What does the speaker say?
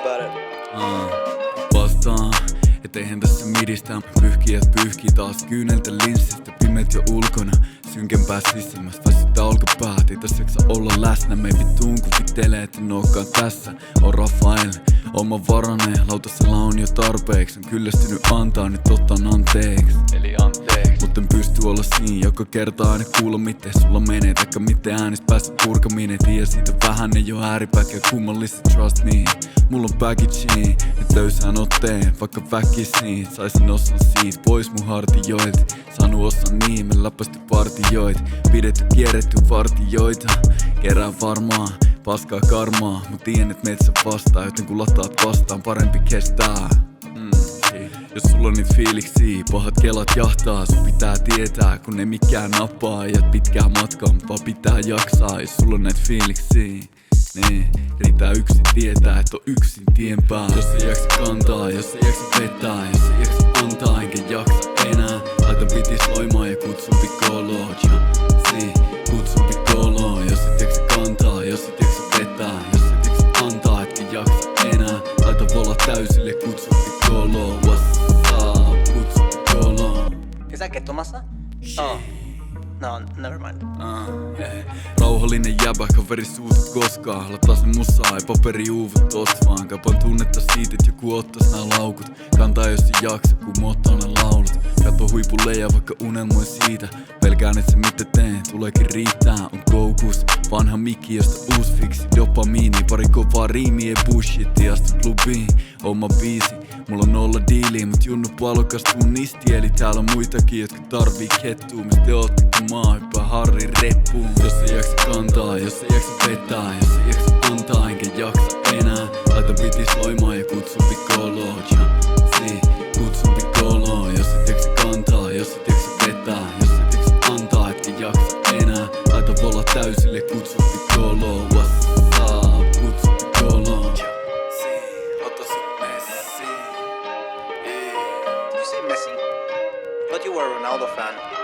about it. Vastaan, et eihän tässä midistä. Pyyhkijät pyyhkii taas kyyneltä linssistä. Pimeät jo ulkona, synkempää sisimmästä. Väsyttää olkapäät, ei tässä jaksa olla läsnä. Me vittuun kuvittelee, et en ookaan tässä. On Rafael, oma varaneen. Lautasella on jo tarpeeksi. On kyllästynyt antaa, nyt otan anteeksi. Eli anteeksi. Mut en pysty olla siinä, joka kerta aina kuulla miten sulla menee. Taikka miten äänistä päästä purkaminen. Tiedä siitä vähän, ei oo ääripäät ja kummallista, trust me. Mulla on packaging, et löysään otteen, vaikka väkisin. Saisin osan siitä pois mun hartioilta. Saanut osan niin, me läpästy partioit. Pidetty kierretty vartioita. Kerään varmaan, paskaa karmaa. Mut tien et metsä vastaa, joten kun lataat vastaan, parempi kestää. Jos sulla on niitä fiiliksiä, pahat kelat jahtaa. Sun pitää tietää, kun ei mikään nappaa. Ajat pitkää matkaa, mut vaan pitää jaksaa. Jos sulla on näitä fiiliksiä, niin riittää yksin tietää, et on yksin tien päällä. Jos ei jaksa kantaa, jos ei jaksa vetää, jos ei jaksa antaa, enkä jaksa enää. Laitan bitis loimaan ja kutsun piccoloa. Kutsun piccoloa. Jos et jaksa kantaa, jos et jaksa vetää, jos et jaksa antaa, etkä jaksa enää. Laitan vola täysille, kutsun piccoloa. What's up, kutsun piccoloa. Is that Ghetto Massa? Oh. No, never mind. Rauhallinen jäbä, kaveri suutu koskaan. Lataa sen musaa, ei paperi uuvut tosta vaan. Kapan tunnetta siitä, et joku ottais nää laukut. Kantaa jos ei jaksa, kun mä ottaa nää laulut. Kato huipuleja, vaikka unelmoi siitä. Pelkään et se mitä teen, tuleekin riittää. On koukus, vanha mikki, josta uus fiksi. Dopamiini, pari kovaa riimiä, ei bullshitti. Astu klubiin, oma biisi. Mulla on 0 diiliä, mut junnu palokastuu nisti. Eli täällä on muitakin, jotka tarvii kettuu. Mistä te ootte, kun mä hyppää Harrin reppuun. Jos ei jaksa kantaa, jos ei jaksa vetää, jos ei jaksa antaa, enkä jaksa enää. Laitan bitis loimaan ja kutsun piccoloa. Kutsun piccoloa. Jos et jaksa kantaa, jos et jaksa vetää, jos et jaksa antaa, etkä jaksa enää. Laitan vola täysille, kutsun piccoloa. What's up, kutsun piccoloa. Ota sut messiin. You say Messi? Thought you were a Ronaldo fan.